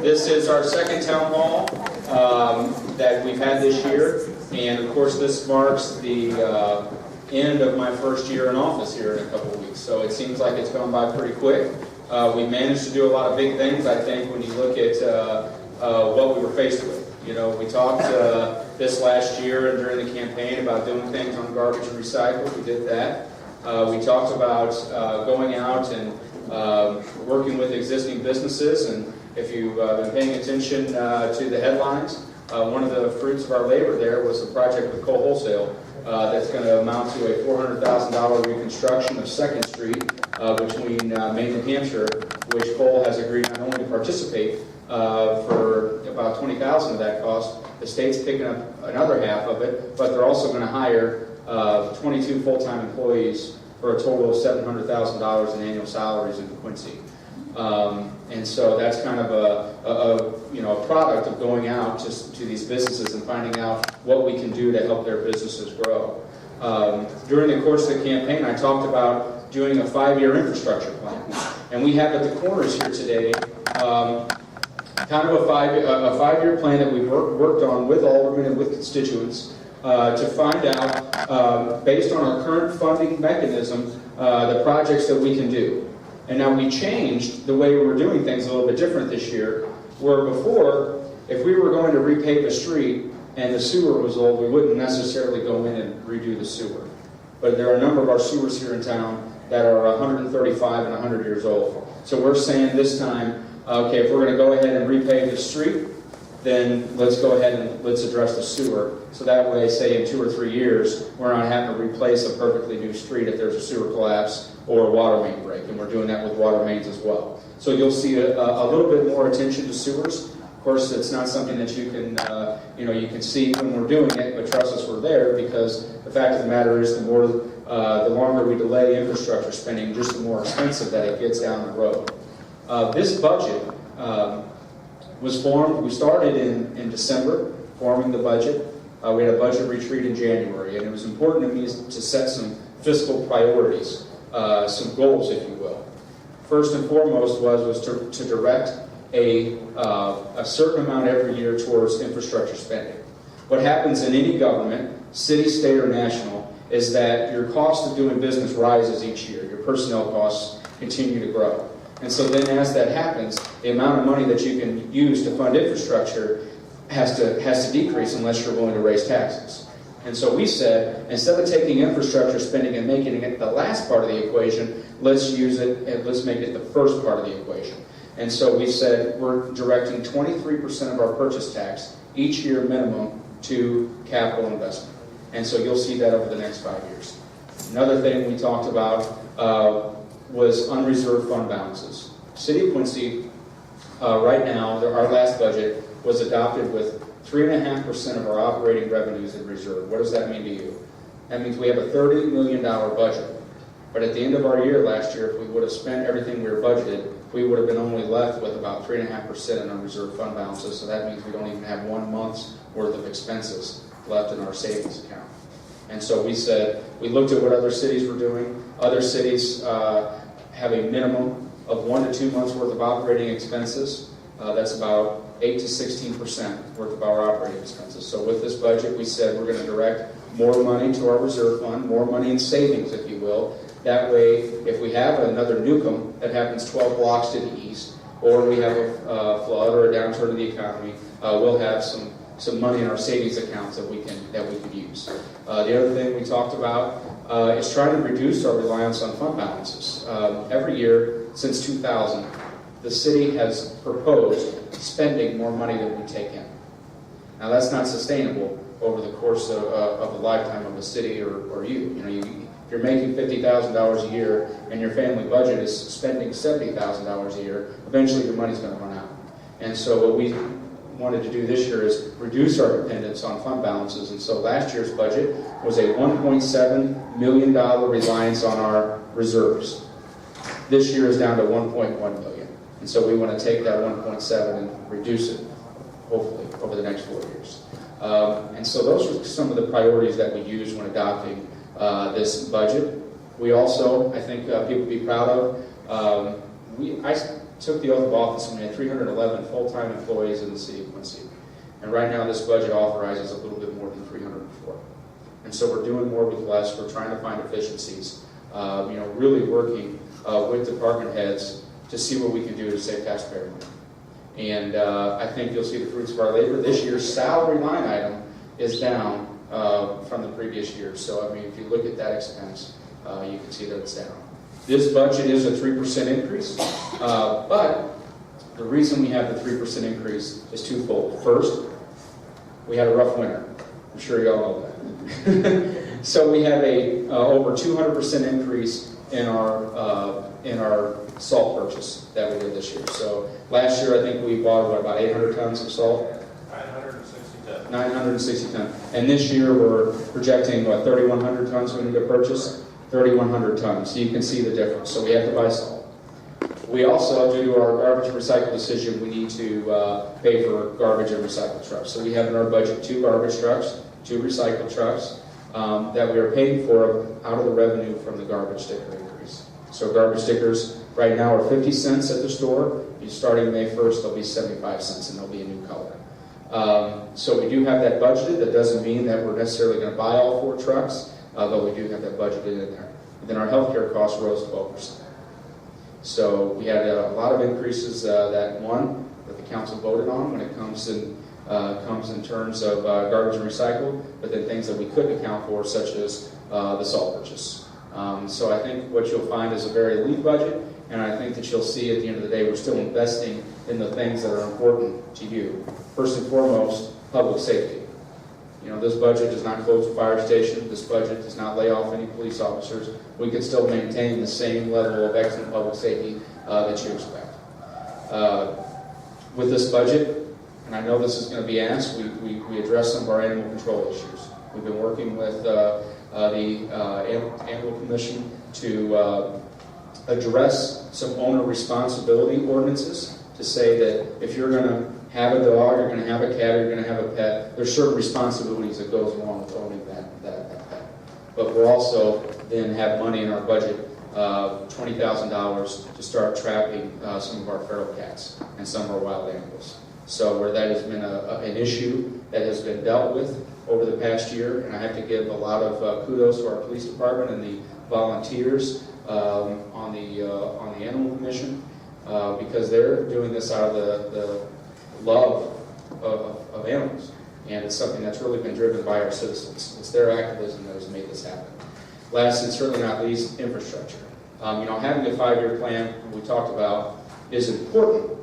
This is our second town hall that we've had this year, and of course this marks the end of my first year in office here in a couple of weeks. So it seems like it's gone by pretty quick. We managed to do a lot of big things, I think, when you look at what we were faced with. You know, we talked this last year and during the campaign about doing things on garbage and recycle. We did that. We talked about going out and working with existing businesses, and if you've been paying attention to the headlines, one of the fruits of our labor there was a project with Coal Wholesale that's going to amount to a $400,000 reconstruction of 2nd Street between Maine and Hampshire, which Coal has agreed not only to participate for about $20,000 of that cost. The state's picking up another half of it, but they're also going to hire 22 full-time employees for a total of $700,000 in annual salaries in Quincy. And so that's kind of a product of going out to these businesses and finding out what we can do to help their businesses grow. During the course of the campaign, I talked about doing a 5-year infrastructure plan. And we have at the corners here today kind of a 5-year plan that we've worked on with aldermen and with constituents to find out, based on our current funding mechanism, the projects that we can do. And now we changed the way we were doing things a little bit different this year, where before, if we were going to repave a street and the sewer was old, we wouldn't necessarily go in and redo the sewer. But there are a number of our sewers here in town that are 135 and 100 years old. So we're saying this time, okay, if we're going to go ahead and repave the street, then let's go ahead and let's address the sewer. So that way, say in 2 or 3 years, we're not having to replace a perfectly new street if there's a sewer collapse or a water main break, and we're doing that with water mains as well. So you'll see a little bit more attention to sewers. Of course, it's not something that you can, you can see when we're doing it, but trust us, we're there, because the fact of the matter is the longer we delay infrastructure spending, just the more expensive that it gets down the road. This budget was formed. We started in December forming the budget. We had a budget retreat in January, and it was important to me to set some fiscal priorities, some goals, if you will. First and foremost was to direct a certain amount every year towards infrastructure spending. What happens in any government, city, state, or national, is that your cost of doing business rises each year. Your personnel costs continue to grow. And so then as that happens, the amount of money that you can use to fund infrastructure has to decrease unless you're willing to raise taxes. And so we said, instead of taking infrastructure spending and making it the last part of the equation, let's use it and let's make it the first part of the equation. And so we said we're directing 23% of our purchase tax each year minimum to capital investment. And so you'll see that over the next 5 years. Another thing we talked about was unreserved fund balances. City of Quincy, right now, our last budget was adopted with 3.5% of our operating revenues in reserve. What does that mean to you? That means we have a $30 million budget. But at the end of our year last year, if we would have spent everything we were budgeted, we would have been only left with about 3.5% in unreserved fund balances. So that means we don't even have 1 month's worth of expenses left in our savings account. And so we said, we looked at what other cities were doing. Other cities have a minimum of 1 to 2 months worth of operating expenses. That's about 8 to 16% worth of our operating expenses. So with this budget, we said we're going to direct more money to our reserve fund, more money in savings, if you will. That way, if we have another Newcomb that happens 12 blocks to the east, or we have a flood or a downturn in the economy, we'll have some money in our savings accounts that we can use. The other thing we talked about is trying to reduce our reliance on fund balances. Every year since 2000, the city has proposed spending more money than we take in. Now that's not sustainable over the course of a lifetime of a city or you. If you're making $50,000 a year and your family budget is spending $70,000 a year, eventually your money's going to run out. And so what we wanted to do this year is reduce our dependence on fund balances. And so last year's budget was a $1.7 million reliance on our reserves. This year is down to $1.1 million. And so we want to take that 1.7 and reduce it, hopefully, over the next 4 years. And so those are some of the priorities that we use when adopting this budget. We also, I think people would be proud of, took the oath of office when we had 311 full-time employees in the city of Quincy. And right now this budget authorizes a little bit more than 304. And so we're doing more with less. We're trying to find efficiencies, really working with department heads to see what we can do to save taxpayer money. And I think you'll see the fruits of our labor. This year's salary line item is down from the previous year. So, I mean, if you look at that expense, you can see that it's down. This budget is a 3% increase, but the reason we have the 3% increase is twofold. First, we had a rough winter. I'm sure you all know that. So we have a over 200% increase in our salt purchase that we did this year. So last year, I think we bought about 800 tons of salt. 960 tons. And this year we're projecting 3,100 tons we need to purchase. 3,100 tons. So you can see the difference. So we have to buy salt. We also, due to our garbage and recycle decision, we need to pay for garbage and recycle trucks. So we have in our budget 2 garbage trucks, 2 recycle trucks that we are paying for out of the revenue from the garbage sticker increase. So garbage stickers right now are 50 cents at the store. Starting May 1st, they'll be 75 cents and they'll be a new color. So we do have that budgeted. That doesn't mean that we're necessarily going to buy all 4 trucks, though we do have that budgeted in there. And then our healthcare costs rose 12%. So we had a lot of increases that the council voted on when it comes in terms of garbage and recycle, but then things that we couldn't account for, such as the salt purchase. So I think what you'll find is a very lean budget, and I think that you'll see at the end of the day we're still investing in the things that are important to you. First and foremost, public safety. This budget does not close a fire station. This budget does not lay off any police officers. We can still maintain the same level of excellent public safety that you expect. With this budget, and I know this is going to be asked, we address some of our animal control issues. We've been working with the Animal Commission to address some owner responsibility ordinances to say that if you're going to have a dog, you're going to have a cat, you're going to have a pet, there's certain responsibilities that goes along with owning that pet. But we'll also then have money in our budget, $20,000 to start trapping some of our feral cats and some of our wild animals. So where that has been an issue that has been dealt with over the past year, and I have to give a lot of kudos to our police department and the volunteers on the Animal Commission because they're doing this out of the love of animals, and it's something that's really been driven by our citizens. It's their activism that has made this happen. Last and certainly not least, infrastructure. Having a 5-year plan we talked about is important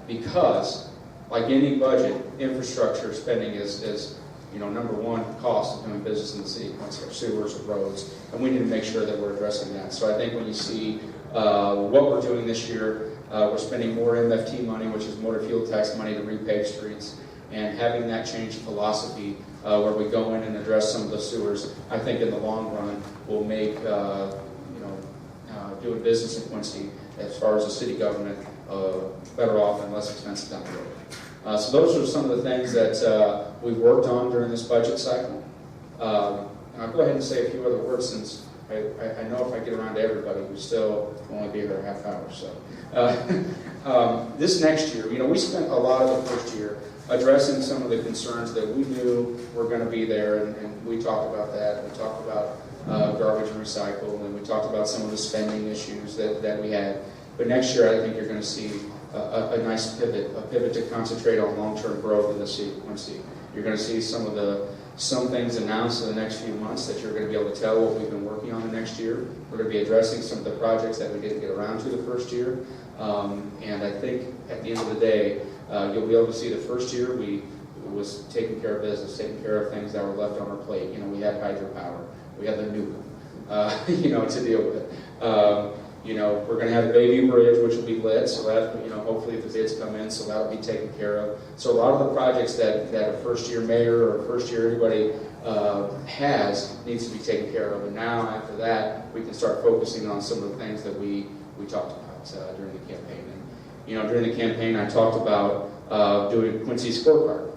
because, like any budget, infrastructure spending is number one cost of doing business in the city. Once our sewers or roads, and we need to make sure that we're addressing that. So I think when you see what we're doing this year, we're spending more MFT money, which is motor fuel tax money, to repave streets, and having that change philosophy where we go in and address some of the sewers, I think in the long run will make doing business in Quincy, as far as the city government, better off and less expensive down the road. So those are some of the things that we've worked on during this budget cycle. And I'll go ahead and say a few other words since I know if I get around to everybody, we still only be here a half hour. So this next year, we spent a lot of the first year addressing some of the concerns that we knew were going to be there, and we talked about that. We talked about garbage and recycle, and we talked about some of the spending issues that we had. But next year, I think you're going to see a nice pivot, a pivot to concentrate on long-term growth in the city of Quincy. You're going to see some things announced in the next few months that you're going to be able to tell what we've been working on the next year. We're going to be addressing some of the projects that we didn't get around to the first year. And I think at the end of the day, you'll be able to see the first year we was taking care of business, taking care of things that were left on our plate. We had hydropower, we had the nuke, to deal with. We're going to have the Baby Bridge, which will be lit, so that, hopefully if the bids come in, so that'll be taken care of. So a lot of the projects that a first-year mayor or first-year anybody has needs to be taken care of. And now, after that, we can start focusing on some of the things that we talked about during the campaign. And, during the campaign, I talked about doing Quincy scorecard,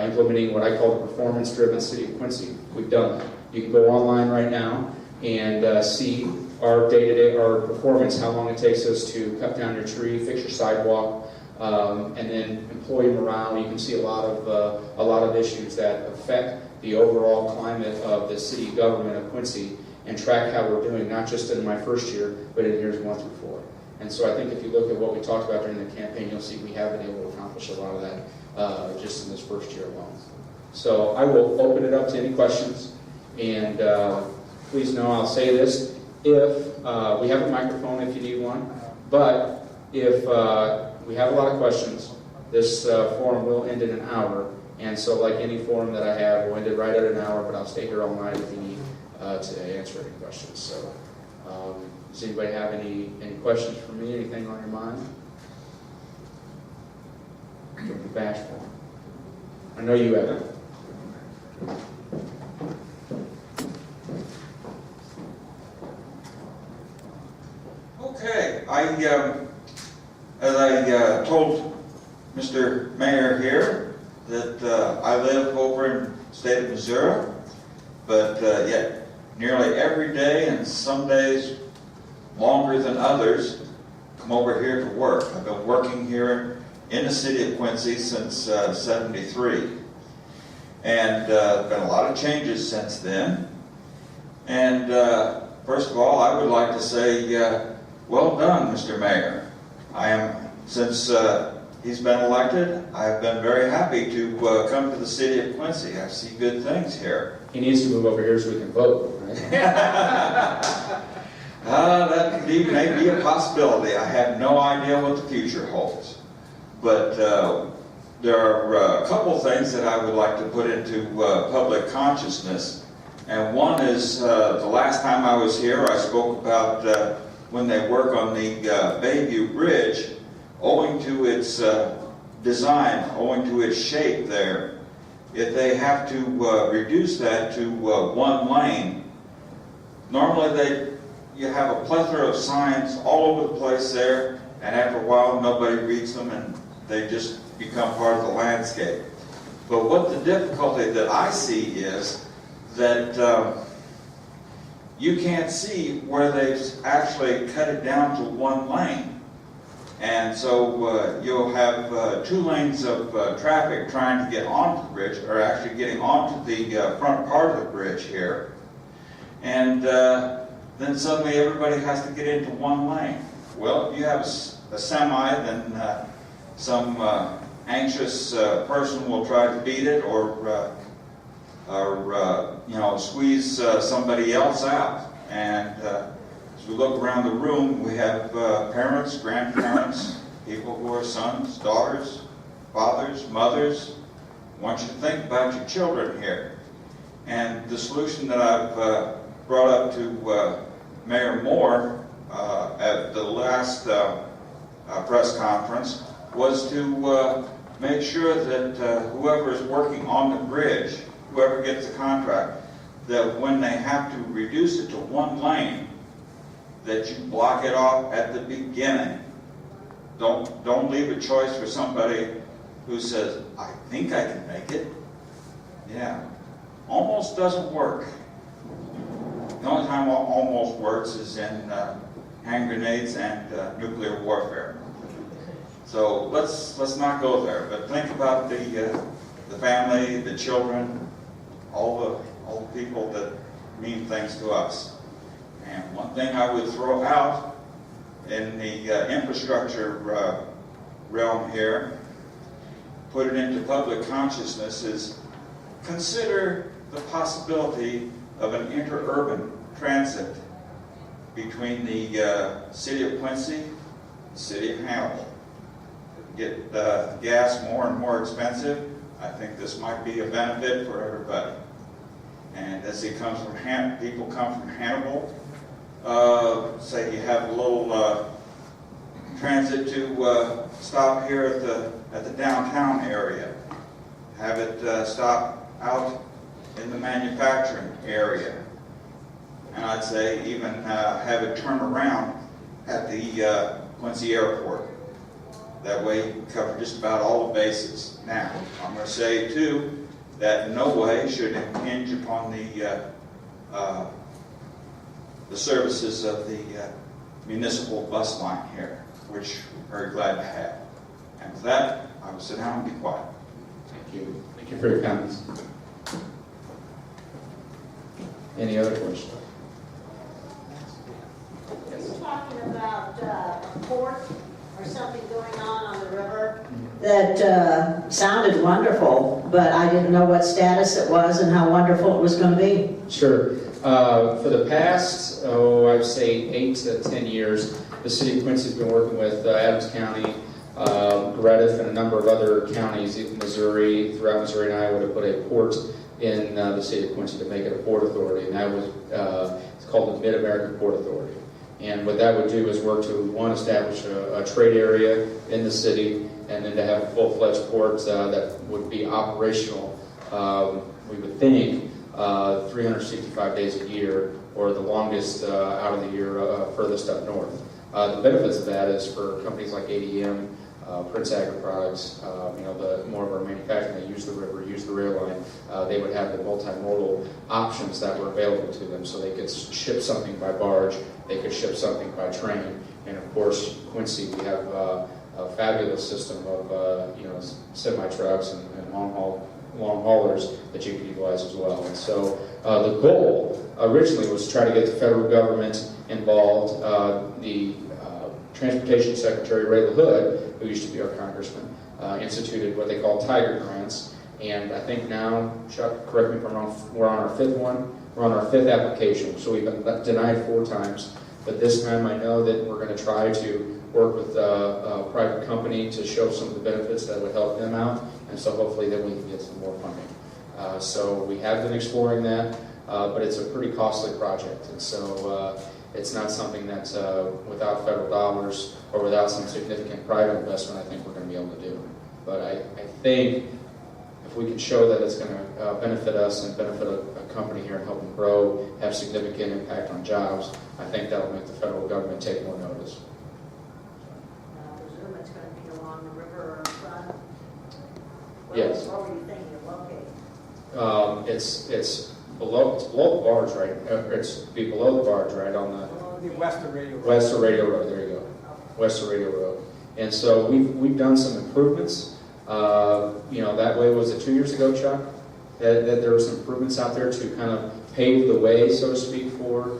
implementing what I call the performance-driven city of Quincy. We've done that. You can go online right now. and see our day-to-day, our performance, how long it takes us to cut down your tree, fix your sidewalk, and then employee morale. You can see a lot of issues that affect the overall climate of the city government of Quincy, and track how we're doing, not just in my first year, but in years 1 through 4. And so I think if you look at what we talked about during the campaign, you'll see we have been able to accomplish a lot of that just in this first year alone. So I will open it up to any questions, and please know I'll say this, if we have a microphone if you need one, but if we have a lot of questions, this forum will end in an hour, and so like any forum that I have, we'll end it right at an hour, but I'll stay here all night if you need to answer any questions. So does anybody have any questions for me, anything on your mind? Don't be bashful. I know you have it. Okay, as I told Mr. Mayor here, that I live over in the state of Missouri, but yet nearly every day, and some days longer than others, come over here to work. I've been working here in the city of Quincy since '73, and been a lot of changes since then. And first of all, I would like to say, well done, Mr. Mayor. Since he's been elected, I've been very happy to come to the city of Quincy. I see good things here. He needs to move over here so we can vote, right? That indeed may be a possibility. I have no idea what the future holds. But there are a couple things that I would like to put into public consciousness. And one is, the last time I was here, I spoke about when they work on the Bayview Bridge, owing to its design, owing to its shape there, if they have to reduce that to one lane, normally you have a plethora of signs all over the place there, and after a while nobody reads them and they just become part of the landscape. But what the difficulty that I see is that you can't see where they've actually cut it down to one lane. And so you'll have 2 lanes of traffic trying to get onto the bridge, or actually getting onto the front part of the bridge here. And then suddenly everybody has to get into one lane. Well, if you have a semi, then some anxious person will try to beat it, or squeeze somebody else out. And as we look around the room, we have parents, grandparents, people who are sons, daughters, fathers, mothers. I want you to think about your children here. And the solution that I've brought up to Mayor Moore at the last press conference was to make sure that whoever is working on the bridge, whoever gets the contract, that when they have to reduce it to one lane, that you block it off at the beginning. Don't leave a choice for somebody who says, I think I can make it. Yeah, almost doesn't work. The only time almost works is in hand grenades and nuclear warfare. So let's not go there, but think about the family, the children, all the people that mean things to us. And one thing I would throw out in the infrastructure realm here, put it into public consciousness, is consider the possibility of an interurban transit between the city of Quincy and the city of Hannibal. Get gas more and more expensive, I think this might be a benefit for everybody. And as people come from Hannibal, say you have a little transit to stop here at the downtown area. Have it stop out in the manufacturing area. And I'd say even have it turn around at the Quincy Airport. That way you can cover just about all the bases. Now, I'm going to say too, that in no way should impinge upon the the services of the municipal bus line here, which we're very glad to have. And with that, I will sit down and be quiet. Thank you. Thank you for your comments. Any other questions? You're talking about a port or something going on the river that sounded wonderful, but I didn't know what status it was and how wonderful it was going to be. Sure. For the past, I'd say 8 to 10 years, the city of Quincy has been working with Adams County, Gredith, and a number of other counties in Missouri, throughout Missouri and Iowa, to put a port in the city of Quincy to make it a port authority, and that was it's called the Mid-American Port Authority. And what that would do is work to, one, establish a trade area in the city, and then to have a full-fledged port that would be operational, we would think, 365 days a year, or the longest out of the year furthest up north. The benefits of that is for companies like ADM, Prince Agri Products, the more of our manufacturing, they use the river, use the rail line, they would have the multimodal options that were available to them, so they could ship something by barge, they could ship something by train, and of course, Quincy, we have a fabulous system of semi-trucks and long haulers that you can utilize as well. And so the goal originally was to try to get the federal government involved. The Transportation Secretary, Ray LaHood, who used to be our congressman, instituted what they call Tiger Grants. And I think now, Chuck, correct me if I'm wrong, we're on our 5th one. We're on our 5th application. So we've been denied 4 times. But this time I know that we're going to try to work with a private company to show some of the benefits that would help them out. And so hopefully then we can get some more funding. So we have been exploring that, but it's a pretty costly project. And so it's not something that without federal dollars or without some significant private investment, I think we're going to be able to do. But I think if we can show that it's going to benefit us and benefit a company here and help them grow, have significant impact on jobs, I think that will make the federal government take more notice. I presume it's going to be along the river or front. Yes. Where were you thinking of locating? It's below the barge, right? It's be below the barge, right, on the west of Radio Road. West of Radio Road. There you go, west of Radio Road. And so we've done some improvements. That way, was it 2 years ago, Chuck? That there were some improvements out there to kind of pave the way, so to speak, for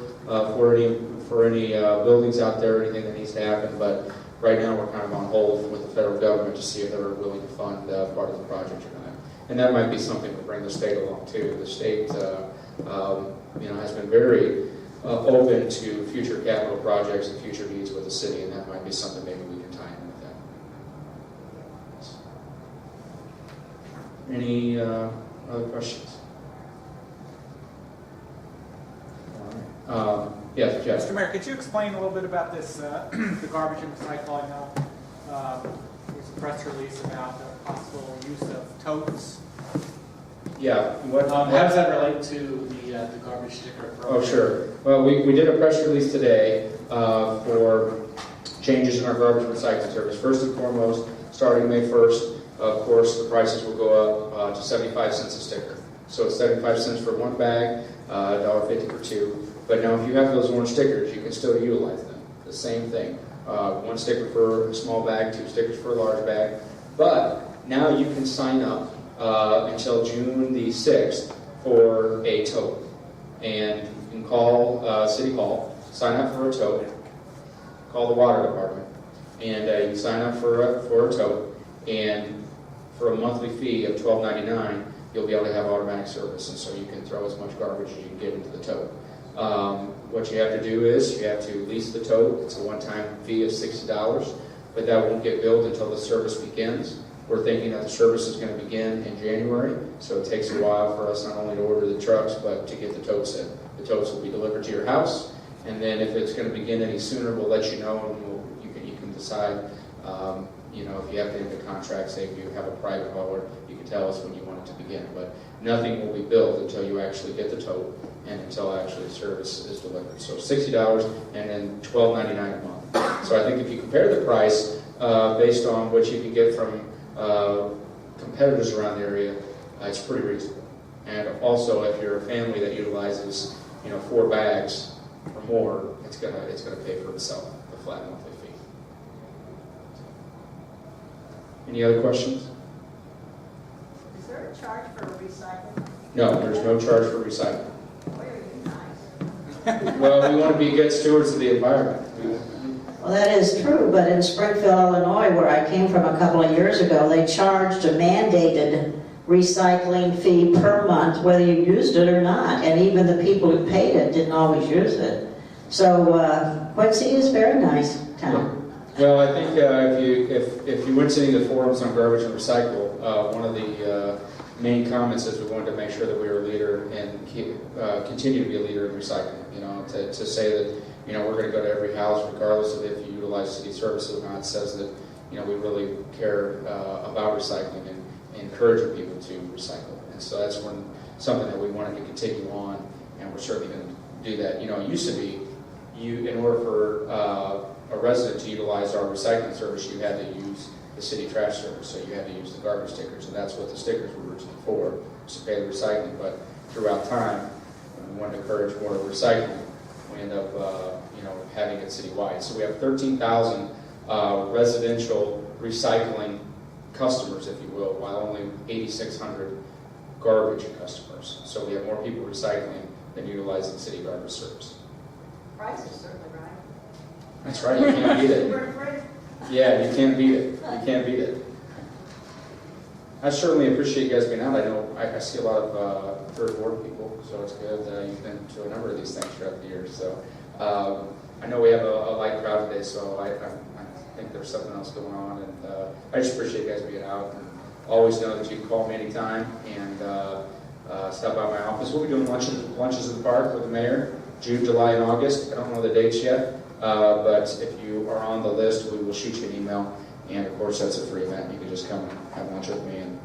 any buildings out there, anything that needs to happen. But right now, we're kind of on hold with the federal government to see if they're willing to fund part of the project or not. And that might be something to bring the state along too. The state, has been very open to future capital projects and future needs with the city, and that might be something maybe we can tie in with that. Any other questions? All right. Yes, Jeff. Mr. Mayor, could you explain a little bit about this, the garbage and recycling? There's a press release about the possible use of totes. Yeah. How does that relate to the garbage sticker program? Oh, sure. Well, we did a press release today for changes in our garbage recycling service. First and foremost, starting May 1st, of course, the prices will go up to 75 cents a sticker. So it's 75 cents for one bag, $1.50 for 2. But now if you have those orange stickers, you can still utilize them. The same thing. 1 sticker for a small bag, 2 stickers for a large bag. But now you can sign up until June the 6th for a tote. And you can call City Hall, sign up for a tote, call the water department, and you sign up for a tote, and for a monthly fee of $12.99, you'll be able to have automatic service, and so you can throw as much garbage as you can get into the tote. What you have to do is you have to lease the tote. It's a one-time fee of $60, but that won't get billed until the service begins. We're thinking that the service is going to begin in January, so it takes a while for us not only to order the trucks, but to get the totes in. The totes will be delivered to your house, and then if it's going to begin any sooner, we'll let you know, and you can decide. If you have to end the contract, say if you have a private hauler, you can tell us when you want it to begin. But nothing will be billed until you actually get the tote and until actually the service is delivered. So $60 and then $12.99 a month. So I think if you compare the price based on what you can get from competitors around the area, it's pretty reasonable. And also, if you're a family that utilizes, 4 bags per or more, it's gonna pay for itself, the flat monthly fee. Any other questions? Is there a charge for recycling? No, there's no charge for recycling. Boy, are you nice. Well, we want to be good stewards of the environment. Well, that is true, but in Springfield, Illinois, where I came from a couple of years ago, they charged a mandated recycling fee per month, whether you used it or not, and even the people who paid it didn't always use it. So Quincy is a very nice town. Well, I think if you went to any of the forums on garbage and recycle, one of the main comments is we wanted to make sure that we were a leader and continue to be a leader in recycling. You know, to say that, you know, we're going to go to every house regardless of if you utilize city services or not, says that, you know, we really care about recycling and encouraging people to recycle. And so that's something that we wanted to continue on, and we're certainly going to do that. You know, it used to be, in order for a resident to utilize our recycling service, you had to use the city trash service, so you had to use the garbage stickers, and that's what the stickers were originally for, was to pay the recycling. But throughout time, when we wanted to encourage more recycling, we end up, you know, having it citywide. So we have 13,000 residential recycling customers, if you will, while only 8,600 garbage customers. So we have more people recycling than utilizing city garbage service. Price is certainly right. That's right, you can't beat it. We're free. Yeah, you can't beat it. You can't beat it. I certainly appreciate you guys being out. I know I see a lot of third ward people, so it's good. You've been to a number of these things throughout the year. So I know we have a light crowd today, so I think there's something else going on. And I just appreciate you guys being out. And always know that you can call me anytime and stop by my office. We'll be doing lunches in the park with the mayor, June, July, and August. I don't know the dates yet. But if you are on the list, we will shoot you an email. And of course, that's a free event. You can just come and have lunch with me and